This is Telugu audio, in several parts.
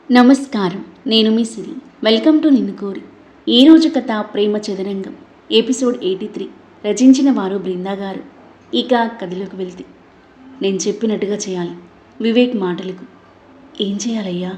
నమస్కారం. నేను మీ సిరి. వెల్కమ్ టు నిన్ను కోరి. ఈరోజు కథ ప్రేమ చదరంగం ఎపిసోడ్ 83. రచించిన వారు బృందా గారు. ఇక కథలోకి వెళ్తే, నేను చెప్పినట్టుగా చేయాలి. వివేక్ మాటలకు ఏం చేయాలయ్యా?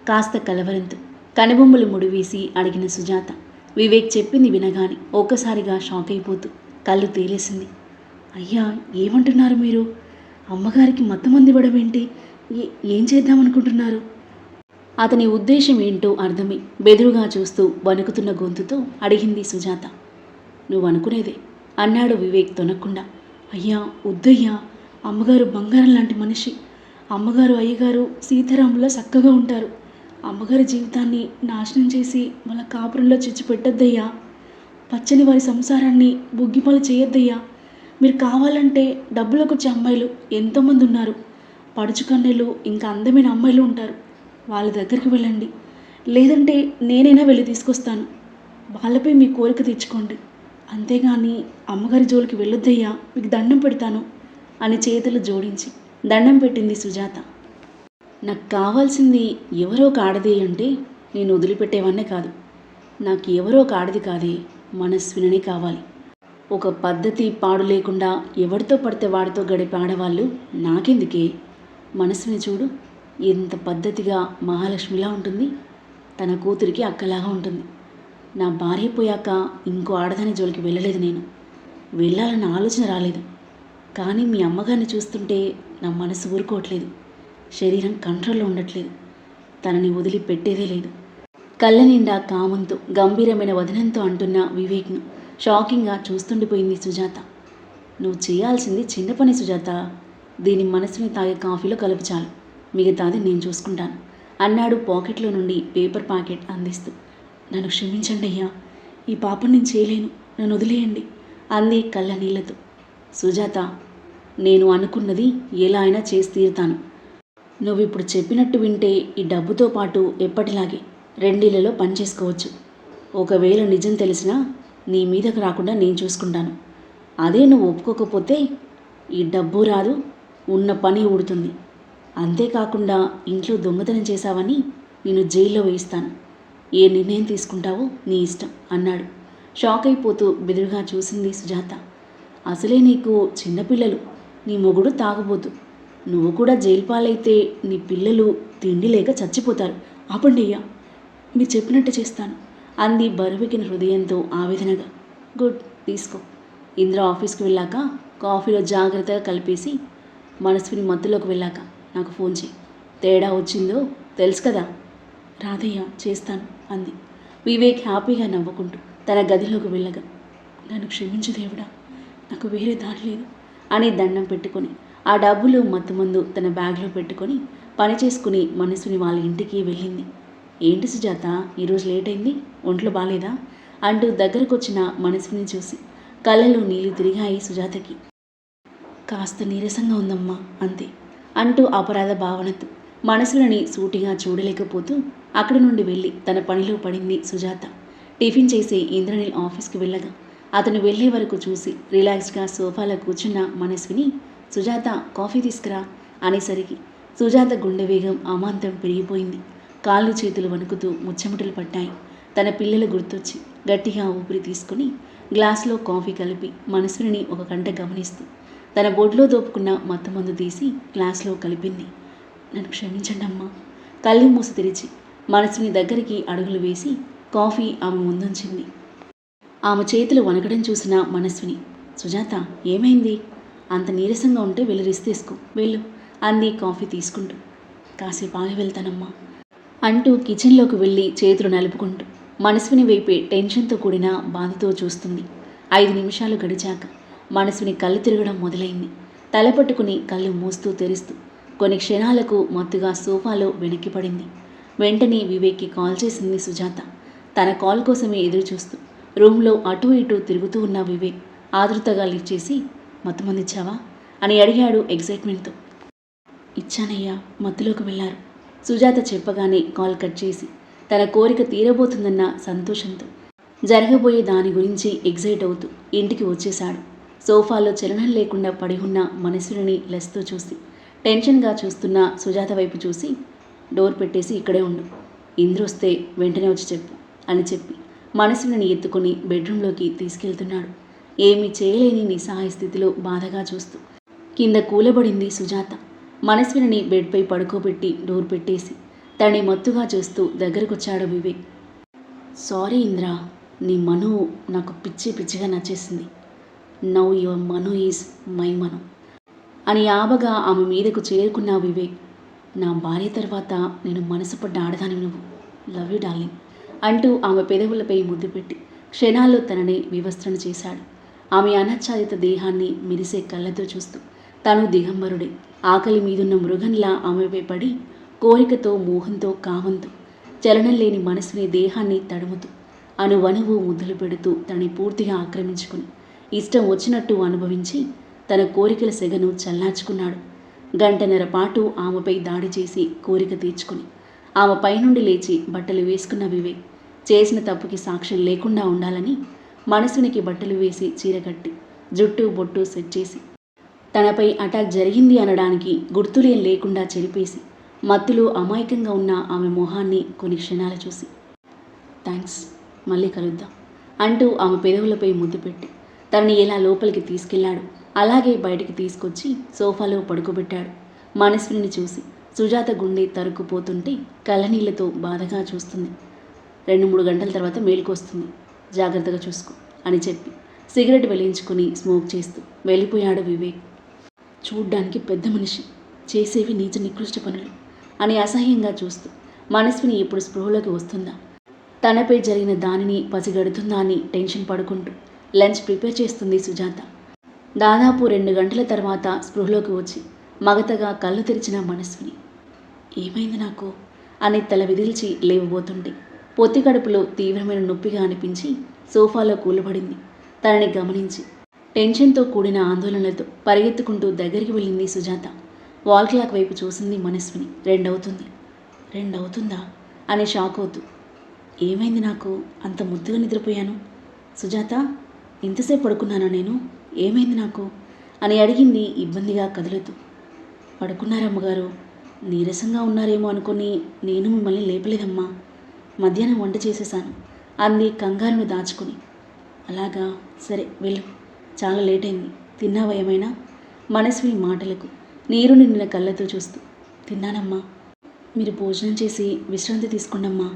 కాస్త కలవరంతో కనుబొమ్మలు ముడివేసి అడిగిన సుజాత. వివేక్ చెప్పింది వినగానే ఒక్కసారిగా షాక్ అయిపోతూ కళ్ళు తేలేసింది. అయ్యా, ఏమంటున్నారు మీరు? అమ్మగారికి మత్తమంది ఇవ్వడం ఏంటి? ఏం చేద్దామనుకుంటున్నారు? అతని ఉద్దేశం ఏంటో అర్థమై బెదురుగా చూస్తూ వణుకుతున్న గొంతుతో అడిగింది సుజాత. నువ్వు అనుకునేదే అన్నాడు వివేక్ తొనకుండా. అయ్యా, వద్దయ్యా. అమ్మగారు బంగారం లాంటి మనిషి. అమ్మగారు అయ్యగారు సీతారాములా చక్కగా ఉంటారు. అమ్మగారి జీవితాన్ని నాశనం చేసి వాళ్ళ కాపురంలో చిచ్చు పెట్టద్దయ్యా. పచ్చని వారి సంసారాన్ని బుగ్గిపాలు చేయొద్దయ్యా. మీరు కావాలంటే డబ్బులకు వచ్చే అమ్మాయిలు ఎంతోమంది ఉన్నారు. పడుచుకన్నెలు ఇంకా అందమైన అమ్మాయిలు ఉంటారు. వాళ్ళ దగ్గరికి వెళ్ళండి. లేదంటే నేనైనా వెళ్ళి తీసుకొస్తాను. వాళ్ళపై మీ కోరిక తీర్చుకోండి. అంతేగాని అమ్మగారి జోలికి వెళ్ళొద్దయ్యా, మీకు దండం పెడతాను అని చేతులు జోడించి దండం పెట్టింది సుజాత. నాకు కావాల్సింది ఎవరో ఒక ఆడది అంటే నేను వదిలిపెట్టేవన్నే కాదు. నాకు ఎవరో ఒక ఆడది కాదే, మనస్విననే కావాలి. ఒక పద్ధతి పాడు లేకుండా ఎవరితో పడితే వాడితో గడిపే ఆడవాళ్ళు నాకెందుకే? మనస్విని చూడు, ఎంత పద్ధతిగా మహాలక్ష్మిలా ఉంటుంది. తన కూతురికి అక్కలాగా ఉంటుంది. నా భార్య పోయాక ఇంకో ఆడదాని జోలికి వెళ్ళలేదు. నేను వెళ్ళాలన్న ఆలోచన రాలేదు. కానీ మీ అమ్మగారిని చూస్తుంటే నా మనసు ఊరుకోవట్లేదు. శరీరం కంట్రోల్లో ఉండట్లేదు. తనని వదిలి పెట్టేదే లేదు. కళ్ళ నిండా కామంతో గంభీరమైన వదనంతో అంటున్న వివేక్ను షాకింగ్గా చూస్తుండిపోయింది సుజాత. నువ్వు చేయాల్సింది చిన్న పని సుజాత. దీని మనసుని తాగే కాఫీలో కలుపు చాలు. మిగతాది నేను చూసుకుంటాను అన్నాడు పాకెట్లో నుండి పేపర్ ప్యాకెట్ అందిస్తూ. నన్ను క్షమించండి అయ్యా, ఈ పాపం నేను చేయలేను, నన్ను వదిలేయండి అంది కళ్ళ నీళ్లతో. సుజాత, నేను అనుకున్నది ఎలా అయినా చేసి తీరుతాను. నువ్వు ఇప్పుడు చెప్పినట్టు వింటే ఈ డబ్బుతో పాటు ఎప్పటిలాగే రెండిళ్లలో పనిచేసుకోవచ్చు. ఒకవేళ నిజం తెలిసినా నీ మీదకు రాకుండా నేను చూసుకుంటాను. అదే నువ్వు ఒప్పుకోకపోతే ఈ డబ్బు రాదు, ఉన్న పని ఊడుతుంది. అంతేకాకుండా ఇంట్లో దొంగతనం చేశావని నేను జైల్లో వేయిస్తాను. ఏ నిర్ణయం తీసుకుంటావో నీ ఇష్టం అన్నాడు. షాక్ అయిపోతూ బెదురుగా చూసింది సుజాత. అసలే నీకు చిన్నపిల్లలు, నీ మొగుడు తాగుబోతు. నువ్వు కూడా జైలు పాలైతే నీ పిల్లలు తిండి లేక చచ్చిపోతారు. ఆపండి అయ్యా, మీరు చెప్పినట్టు చేస్తాను అంది బరువెక్కిన హృదయంతో ఆవేదనగా. గుడ్, తీసుకో. ఇంద్ర ఆఫీస్కి వెళ్ళాక కాఫీలో జాగ్రత్తగా కలిపేసి మనస్విని మత్తులోకి వెళ్ళాక నాకు ఫోన్ చేయి. తేడా వచ్చిందో తెలుసు కదా. రాధయ్య, చేస్తాను అంది. వివేక్ హ్యాపీగా నవ్వుకుంటూ తన గదిలోకి వెళ్ళగా, నన్ను క్షమించు దేవుడా, నాకు వేరే దారి లేదు అని దండం పెట్టుకొని ఆ డబ్బులు మత్తుమందు తన బ్యాగ్లో పెట్టుకొని పని చేసుకుని మనస్విని వాళ్ళ ఇంటికి వెళ్ళింది. ఏంటి సుజాత, ఈరోజు లేట్ అయింది, ఒంట్లో బాలేదా అంటూ దగ్గరకొచ్చిన మనస్విని చూసి కళ్ళలో నీళ్లు తిరిగాయి సుజాతకి. కాస్త నీరసంగా ఉందమ్మా, అంతే అంటూ అపరాధ భావనతో మనసులని సూటిగా చూడలేకపోతూ అక్కడి నుండి వెళ్ళి తన పనిలో పడింది సుజాత. టిఫిన్ చేసి ఇంద్రనీల్ ఆఫీస్కి వెళ్ళగా అతను వెళ్ళే వరకు చూసి రిలాక్స్గా సోఫాలో కూర్చున్న మనస్విని, సుజాత కాఫీ తీసుకురా అనేసరికి సుజాత గుండె వేగం అమాంతం పెరిగిపోయింది. కాళ్ళు చేతులు వణుకుతూ ముచ్చెమటలు పట్టాయి. తన పిల్లలు గుర్తొచ్చి గట్టిగా ఊపిరి తీసుకుని గ్లాసులో కాఫీ కలిపి మనస్విని ఒక గంట గమనిస్తూ తన బొడ్లో దోపుకున్న మత్తుమందు తీసి గ్లాసులో కలిపింది. నన్ను క్షమించండి అమ్మా. కళ్ళు మూసి తెరిచి మనసుని దగ్గరికి అడుగులు వేసి కాఫీ ఆమె ముందుంచింది. ఆమె చేతులు వణకడం చూసిన మనస్విని, సుజాత ఏమైంది? అంత నీరసంగా ఉంటే వెళ్ళి రెస్ట్ తీసుకో, వెళ్ళు అంది కాఫీ తీసుకుంటూ. కాసేపు ఆగి వెళ్తానమ్మా అంటూ కిచెన్లోకి వెళ్ళి చేతులు నలుపుకుంటూ మనస్విని వైపే టెన్షన్తో కూడిన బాధతో చూస్తుంది. 5 నిమిషాలు గడిచాక మనసుని కళ్ళు తిరగడం మొదలైంది. తల పట్టుకుని కళ్ళు మూస్తూ తెరుస్తూ కొన్ని క్షణాలకు మత్తుగా సోఫాలో వెనక్కి పడింది. వెంటనే వివేక్కి కాల్ చేసింది సుజాత. తన కాల్ కోసమే ఎదురు చూస్తూ రూమ్లో అటూ ఇటూ తిరుగుతూ ఉన్న వివేక్ ఆతృతగా లిఫ్ట్ చేసి, మత్తుమందిచ్చావా అని అడిగాడు ఎగ్జైట్మెంట్తో. ఇచ్చానయ్యా, మత్తులోకి వెళ్ళారు సుజాత చెప్పగానే కాల్ కట్ చేసి తన కోరిక తీరబోతుందన్న సంతోషంతో జరగబోయే దాని గురించి ఎగ్జైట్ అవుతూ ఇంటికి వచ్చేశాడు. సోఫాలో చలనం లేకుండా పడి ఉన్న మనసుని లెస్తో చూసి టెన్షన్గా చూస్తున్న సుజాత వైపు చూసి, డోర్ పెట్టేసి ఇక్కడే ఉండు. ఇంద్ర వస్తే వెంటనే వచ్చి చెప్పు అని చెప్పి మనస్విని ఎత్తుకుని బెడ్రూమ్లోకి తీసుకెళ్తున్నాడు. ఏమీ చేయలేని నిస్సహాయ స్థితిలో బాధగా చూస్తూ కింద కూలబడింది సుజాత. మనస్విని బెడ్పై పడుకోబెట్టి డోర్ పెట్టేసి తనని మత్తుగా చూస్తూ దగ్గరకొచ్చాడు వివేక్. సారీ ఇంద్ర, నీ మను నాకు పిచ్చి పిచ్చిగా నచ్చేసింది. Now your Manu is my Manu అని ఆబగా ఆమె మీదకు చేరుకున్న వివేక్, నా భార్య తర్వాత నేను మనసు పడ్డ ఆడదాని నువ్వు, లవ్ యూ డార్లింగ్ అంటూ ఆమె పెదవులపై ముద్దు పెట్టి క్షణాల్లో తనని వివస్త్రణ చేశాడు. ఆమె అనాచ్ఛాదిత దేహాన్ని మెరిసే కళ్ళతో చూస్తూ తను దిగంబరుడే ఆకలి మీదున్న మృగంలా ఆమెపై పడి కోరికతో మోహంతో కామంతో చలనం లేని మనసుని దేహాన్ని తడుముతూ అనువనువు ముద్దులు పెడుతూ తనని పూర్తిగా ఆక్రమించుకుని ఇష్టం వచ్చినట్టు అనుభవించి తన కోరికల సెగను చల్లార్చుకున్నాడు. గంటన్నర పాటు ఆమెపై దాడి చేసి కోరిక తీర్చుకుని ఆమె పైనుండి లేచి బట్టలు వేసుకున్న వివేక్ చేసిన తప్పుకి సాక్ష్యం లేకుండా ఉండాలని మనసునికి బట్టలు వేసి చీర కట్టి జుట్టు బొట్టు సెట్ చేసి తనపై అటాక్ జరిగింది అనడానికి గుర్తులేం లేకుండా చెరిపేసి మత్తులో అమాయకంగా ఉన్న ఆమె మొహాన్ని కొన్ని క్షణాలు చూసి థ్యాంక్స్, మళ్ళీ కలుద్దాం అంటూ ఆమె పెదవులపై ముద్దు పెట్టి తనని ఎలా లోపలికి తీసుకెళ్లాడు అలాగే బయటికి తీసుకొచ్చి సోఫాలో పడుకోబెట్టాడు. మనస్విని చూసి సుజాత గుండె తరుక్కుపోతుంటే కళ్ళనీళ్లతో బాధగా చూస్తుంది. 2-3 గంటల తర్వాత మేలుకొస్తుంది, జాగ్రత్తగా చూసుకో అని చెప్పి సిగరెట్ వెలిగించుకుని స్మోక్ చేస్తూ వెళ్ళిపోయాడు వివేక్. చూడ్డానికి పెద్ద మనిషి, చేసేవి నీచ నికృష్ట పనులు అని అసహ్యంగా చూస్తూ మనస్విని ఇప్పుడు స్పృహలోకి వస్తుందా, తనపై జరిగిన దానిని పసిగడుతుందా అని టెన్షన్ పడుకుంటూ లంచ్ ప్రిపేర్ చేస్తుంది సుజాత. దాదాపు 2 గంటల తర్వాత స్పృహలోకి వచ్చి మగతగా కళ్ళు తెరిచిన మనస్విని ఏమైంది నాకు అని తల విదిల్చి లేవబోతుంటే పొత్తి కడుపులో తీవ్రమైన నొప్పిగా అనిపించి సోఫాలో కూలబడింది. తనని గమనించి టెన్షన్తో కూడిన ఆందోళనలతో పరిగెత్తుకుంటూ దగ్గరికి వెళ్ళింది సుజాత. వాల్ క్లాక్ వైపు చూసింది మనస్విని. 2 అవుతుంది. 2 అవుతుందా అని షాక్ అవుతూ ఏమైంది నాకు, అంత ముద్దుగా నిద్రపోయాను. సుజాత, ఇంతసేపు పడుకున్నానా నేను, ఏమైంది నాకు అని అడిగింది ఇబ్బందిగా కదులుతూ. పడుకున్నారమ్మగారు, నీరసంగా ఉన్నారేమో అనుకుని నేను మిమ్మల్ని లేపలేదమ్మా, మధ్యాహ్నం వంట చేసేశాను అంది కంగారును దాచుకుని. అలాగా, సరే వెళ్ళు, చాలా లేట్ అయింది, తిన్నావా ఏమైనా? మనస్విని మాటలకు నీరు నిండిన కళ్ళతో చూస్తూ తిన్నానమ్మా, మీరు భోజనం చేసి విశ్రాంతి తీసుకోండమ్మా,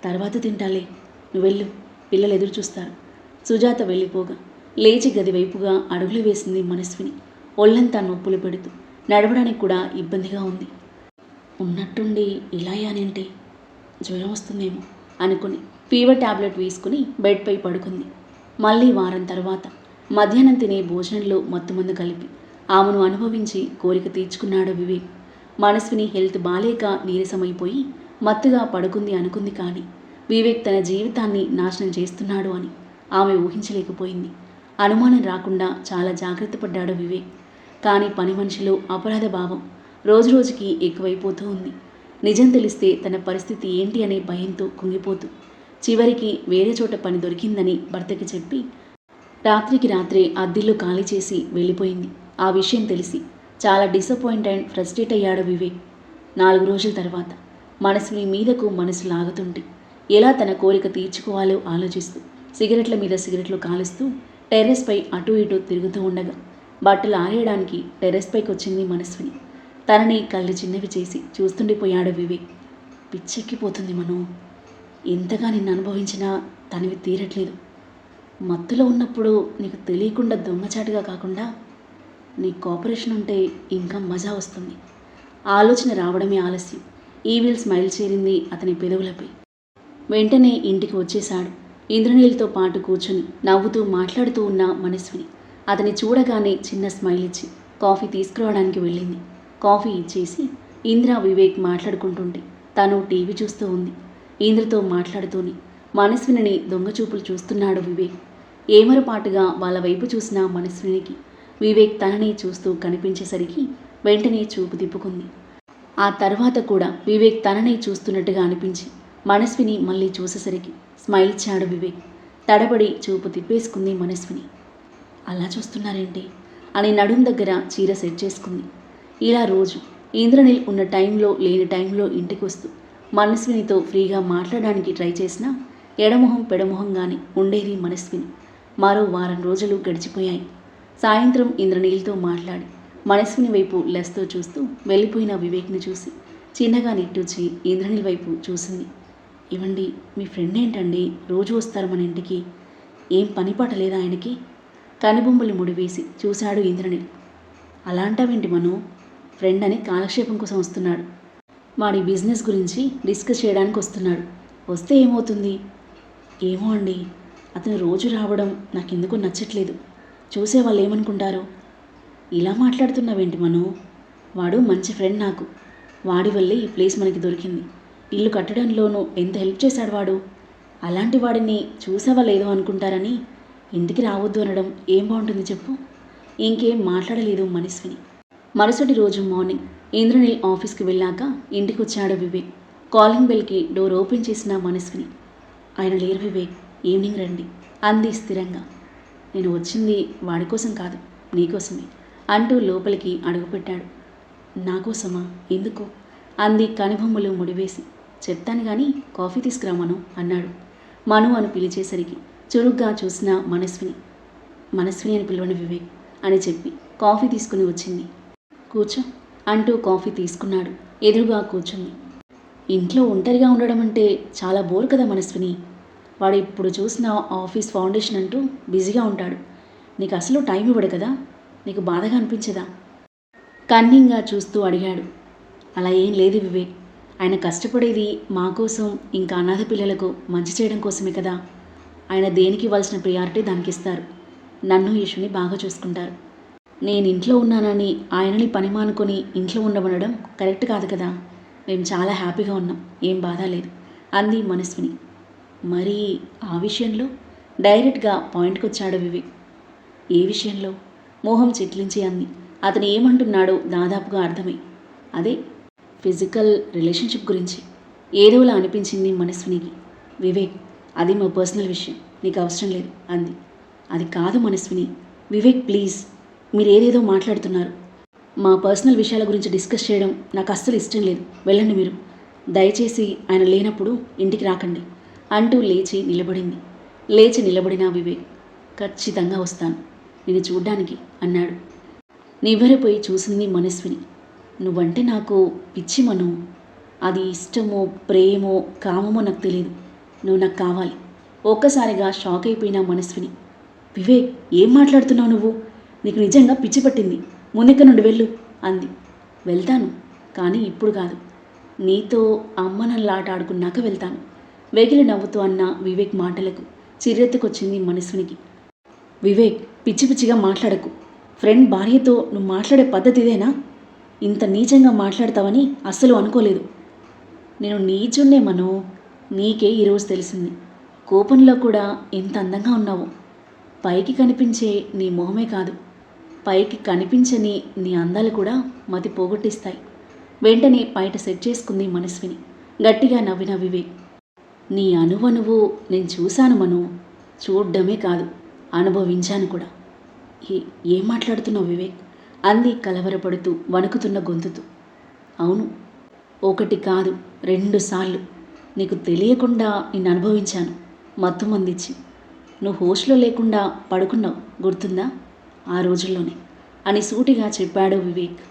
తర్వాత తింటాలే, నువ్వు వెళ్ళు, పిల్లలు ఎదురు చూస్తారు. సుజాత వెళ్ళిపోగా లేచి గది వైపుగా అడుగులు వేసింది మనస్విని. ఒళ్ళంతా నొప్పులు పెడుతూ నడవడానికి కూడా ఇబ్బందిగా ఉంది. ఉన్నట్టుండి ఇలా యానేంటి, జ్వరం వస్తుందేమో అనుకుని ఫీవర్ టాబ్లెట్ వేసుకుని బెడ్పై పడుకుంది. మళ్ళీ వారం తర్వాత మధ్యాహ్నం తినే భోజనంలో మత్తుమందు కలిపి ఆమెను అనుభవించి కోరిక తీర్చుకున్నాడు వివేక్. మనస్విని హెల్త్ బాలేక నీరసమైపోయి మత్తుగా పడుకుంది అనుకుంది. కానీ వివేక్ తన జీవితాన్ని నాశనం చేస్తున్నాడు అని ఆమె ఊహించలేకపోయింది. అనుమానం రాకుండా చాలా జాగ్రత్త పడ్డాడు వివేక్. కానీ పని మనిషిలో అపరాధ భావం రోజురోజుకి ఎక్కువైపోతూ ఉంది. నిజం తెలిస్తే తన పరిస్థితి ఏంటి అనే భయంతో కుంగిపోతూ చివరికి వేరే చోట పని దొరికిందని భర్తకి చెప్పి రాత్రికి రాత్రే అద్దిల్లు ఖాళీ చేసి వెళ్ళిపోయింది. ఆ విషయం తెలిసి చాలా డిసప్పాయింట్ అండ్ ఫ్రస్ట్రేట్ అయ్యాడు వివేక్. 4 రోజుల తర్వాత మనసుని మీదకు మనసు లాగుతుంటే ఎలా తన కోరిక తీర్చుకోవాలో ఆలోచిస్తూ సిగరెట్ల మీద సిగరెట్లు కాలుస్తూ టెర్రస్పై అటూ ఇటూ తిరుగుతూ ఉండగా బట్టలు ఆరేయడానికి టెర్రస్పైకి వచ్చింది మనస్విని. తనని కళ్ళు చిన్నవి చేసి చూస్తుండిపోయాడు వివేక్. పిచ్చెక్కిపోతుంది మనం, ఎంతగా నిన్ను అనుభవించినా తనివి తీరట్లేదు. మత్తులో ఉన్నప్పుడు నీకు తెలియకుండా దొంగచాటుగా కాకుండా నీ కోఆపరేషన్ ఉంటే ఇంకా మజా వస్తుంది. ఆలోచన రావడమే ఆలస్యం. ఈవిల్ స్మైల్ చేరింది అతని పెదవులపై. వెంటనే ఇంటికి వచ్చేశాడు. ఇంద్రనీలతో పాటు కూర్చుని నవ్వుతూ మాట్లాడుతూ ఉన్న మనస్విని అతని చూడగానే చిన్న స్మైల్ ఇచ్చి కాఫీ తీసుకురావడానికి వెళ్ళింది. కాఫీ ఇచ్చేసి ఇంద్ర వివేక్ మాట్లాడుకుంటుంటే తను టీవీ చూస్తూ ఉంది. ఇంద్రతో మాట్లాడుతూనే మనస్విని దొంగచూపులు చూస్తున్నాడు వివేక్. ఏమరపాటుగా వాళ్ళ వైపు చూసిన మనస్వినికి వివేక్ తనని చూస్తూ కనిపించేసరికి వెంటనే చూపు తిప్పుకుంది. ఆ తర్వాత కూడా వివేక్ తనని చూస్తున్నట్టుగా అనిపించి మనస్విని మళ్ళీ చూసేసరికి స్మైల్ ఇచ్చాడు వివేక్. తడబడి చూపు తిప్పేసుకుంది మనస్విని. అలా చూస్తున్నారేంటి అని నడుం దగ్గర చీర సెట్ చేసుకుంది. ఇలా రోజు ఇంద్రనీల్ ఉన్న టైంలో లేని టైంలో ఇంటికి వస్తూ మనస్వినితో ఫ్రీగా మాట్లాడడానికి ట్రై చేసినా ఎడమొహం పెడమొహంగానే ఉండేది మనస్విని. మరో వారం రోజులు గడిచిపోయాయి. సాయంత్రం ఇంద్రనీల్తో మాట్లాడి మనస్విని వైపు లెస్తో చూస్తూ వెళ్ళిపోయిన వివేక్ని చూసి చిన్నగా నిట్టూచి ఇంద్రనీల్ వైపు చూసింది. ఇవ్వండి, మీ ఫ్రెండ్ ఏంటండి రోజు వస్తారు మన ఇంటికి? ఏం పని పాట లేదా ఆయనకి? కనుబొమ్మలు ముడివేసి చూశాడు ఇంద్రనీల్. అలాంటావేంటి మను? ఫ్రెండ్ అని కాలక్షేపం కోసం వస్తున్నాడు. వాడి బిజినెస్ గురించి డిస్కస్ చేయడానికి వస్తున్నాడు. వస్తే ఏమవుతుంది? ఏమో అండి, అతను రోజు రావడం నాకెందుకో నచ్చట్లేదు. చూసే వాళ్ళు ఏమనుకుంటారో. ఇలా మాట్లాడుతున్నావేంటి మను? వాడు మంచి ఫ్రెండ్ నాకు. వాడి వల్లే ఈ ప్లేస్ మనకి దొరికింది. ఇల్లు కట్టడంలోనూ ఎంత హెల్ప్ చేశాడు వాడు. అలాంటి వాడిని చూసావా లేదో అనుకుంటారని ఇంటికి రావద్దు అనడం ఏం బాగుంటుంది చెప్పు? ఇంకేం మాట్లాడలేదు మనస్విని. మరుసటి రోజు మార్నింగ్ ఇంద్రనీల్ ఆఫీస్కి వెళ్ళాక ఇంటికి వచ్చాడు వివేక్. కాలింగ్ బెల్కి డోర్ ఓపెన్ చేసిన మనస్విని. ఆయన లేరు వివేక్, ఈవినింగ్ రండి అంది స్థిరంగా. నేను వచ్చింది వాడి కోసం కాదు, నీకోసమే అంటూ లోపలికి అడుగుపెట్టాడు. నాకోసమా? ఎందుకు? అంది కనుబొమ్మలు ముడివేసి. చెప్తాను కానీ కాఫీ తీసుకురా మను అన్నాడు. మను అని పిలిచేసరికి చురుగ్గా చూసిన మనస్విని అని పిలవని వివేక్ అని చెప్పి కాఫీ తీసుకుని వచ్చింది. కూర్చో అంటూ కాఫీ తీసుకున్నాడు. ఎదురుగా కూర్చుంది. ఇంట్లో ఒంటరిగా ఉండడం అంటే చాలా బోర్ కదా మనస్విని. వాడు ఇప్పుడు చూసిన ఆఫీస్ ఫౌండేషన్ అంటూ బిజీగా ఉంటాడు. నీకు అసలు టైం ఇవ్వడు కదా? నీకు బాధగా అనిపించదా? కన్నింగా చూస్తూ అడిగాడు. అలా ఏం లేదు వివేక్. ఆయన కష్టపడేది మా కోసం, ఇంకా అనాథ పిల్లలకు మంచి చేయడం కోసమే కదా. ఆయన దేనికి ఇవ్వాల్సిన ప్రియారిటీ దానికి ఇస్తారు. నన్ను ఈశ్వని బాగా చూసుకుంటారు. నేను ఇంట్లో ఉన్నానని ఆయనని పని మానుకొని ఇంట్లో ఉండమనడం కరెక్ట్ కాదు కదా. మేము చాలా హ్యాపీగా ఉన్నాం, ఏం బాధ లేదు అంది మనస్విని. మరి ఆ విషయంలో డైరెక్ట్గా పాయింట్కి వచ్చాడు వివేక్. ఏ విషయంలో? మోహం చిట్లించి అంది. అతను ఏమంటున్నాడో దాదాపుగా అర్థమై. అదే ఫిజికల్ రిలేషన్షిప్ గురించి. ఏదోలా అనిపించింది మనస్వినికి. వివేక్, అది మా పర్సనల్ విషయం, నీకు అవసరం లేదు అంది. అది కాదు మనస్విని. వివేక్ ప్లీజ్, మీరు ఏదేదో మాట్లాడుతున్నారు. మా పర్సనల్ విషయాల గురించి డిస్కస్ చేయడం నాకు అస్సలు ఇష్టం లేదు. వెళ్ళండి మీరు. దయచేసి ఆయన లేనప్పుడు ఇంటికి రాకండి అంటూ లేచి నిలబడిన వివేక్, ఖచ్చితంగా వస్తాను నేను చూడ్డానికి అన్నాడు. నివ్వెరపోయి చూసింది మనస్విని. నువ్వంటే నాకు పిచ్చి మను. అది ఇష్టమో ప్రేమో కామమో నాకు తెలియదు. నువ్వు నాకు కావాలి. ఒక్కసారిగా షాక్ అయిపోయిన మనస్విని. వివేక్, ఏం మాట్లాడుతున్నావు నువ్వు? నీకు నిజంగా పిచ్చి పట్టింది. ముందెక్క నుండి వెళ్ళు అంది. వెళ్తాను, కానీ ఇప్పుడు కాదు. నీతో అమ్మనల్లాట ఆడుకున్నాక వెళ్తాను వెగిలి నవ్వుతూ అన్న వివేక్ మాటలకు చిరెత్తుకొచ్చింది మనస్వినికి. వివేక్, పిచ్చి పిచ్చిగా మాట్లాడకు. ఫ్రెండ్ భార్యతో నువ్వు మాట్లాడే పద్ధతి ఇదేనా? ఇంత నీచంగా మాట్లాడతావని అస్సలు అనుకోలేదు. నేను నీచున్నే మనో, నీకే ఈరోజు తెలిసింది. కోపంలో కూడా ఎంత అందంగా ఉన్నావో. పైకి కనిపించే నీ మొహమే కాదు, పైకి కనిపించని నీ అందాలు కూడా మతి పోగొట్టిస్తాయి. వెంటనే బయట సెట్ చేసుకుంది మనస్విని. గట్టిగా నవ్విన వివేక్. నీ అనువనువు నేను చూశాను మను. చూడ్డమే కాదు, అనుభవించాను కూడా. ఏం మాట్లాడుతున్నావు వివేక్ అంది కలవరపడుతూ వణుకుతున్న గొంతుతో. అవును, ఒకటి కాదు 2 సార్లు నీకు తెలియకుండా నిన్ను అనుభవించాను, మత్తు మందిచ్చి. నువ్వు హోస్ట్లో లేకుండా పడుకున్నావు, గుర్తుందా? ఆ రోజుల్లోనే అని సూటిగా చెప్పాడు వివేక్.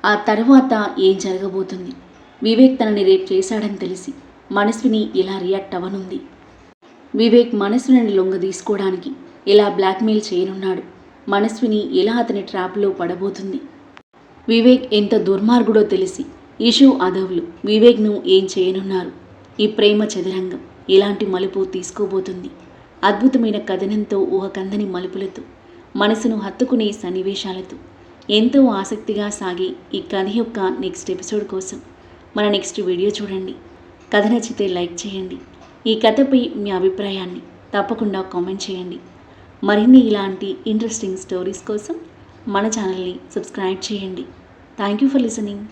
ఆ తర్వాత ఏం జరగబోతుంది? వివేక్ తనని రేప్ చేశాడని తెలిసి మనస్విని ఎలా రియాక్ట్ అవ్వనుంది? వివేక్ మనస్విని లొంగ తీసుకోవడానికి ఎలా బ్లాక్మెయిల్ చేయనున్నాడు? మనస్విని ఎలా అతని ట్రాప్లో పడబోతుంది? వివేక్ ఎంత దుర్మార్గుడో తెలిసి ఇషు అదవులు వివేక్ను ఏం చేయనున్నారు? ఈ ప్రేమ చదరంగం ఎలాంటి మలుపు తీసుకోబోతుంది? అద్భుతమైన కథనంతో ఊహకందని మలుపులతో మనసును హత్తుకునే సన్నివేశాలతో ఎంతో ఆసక్తిగా సాగే ఈ కథ యొక్క నెక్స్ట్ ఎపిసోడ్ కోసం మన నెక్స్ట్ వీడియో చూడండి. కథ నచ్చితే లైక్ చేయండి. ఈ కథపై మీ అభిప్రాయాన్ని తప్పకుండా కామెంట్ చేయండి. మరిన్ని ఇలాంటి ఇంట్రెస్టింగ్ స్టోరీస్ కోసం మన ఛానల్ని సబ్స్క్రైబ్ చేయండి. Thank you for listening.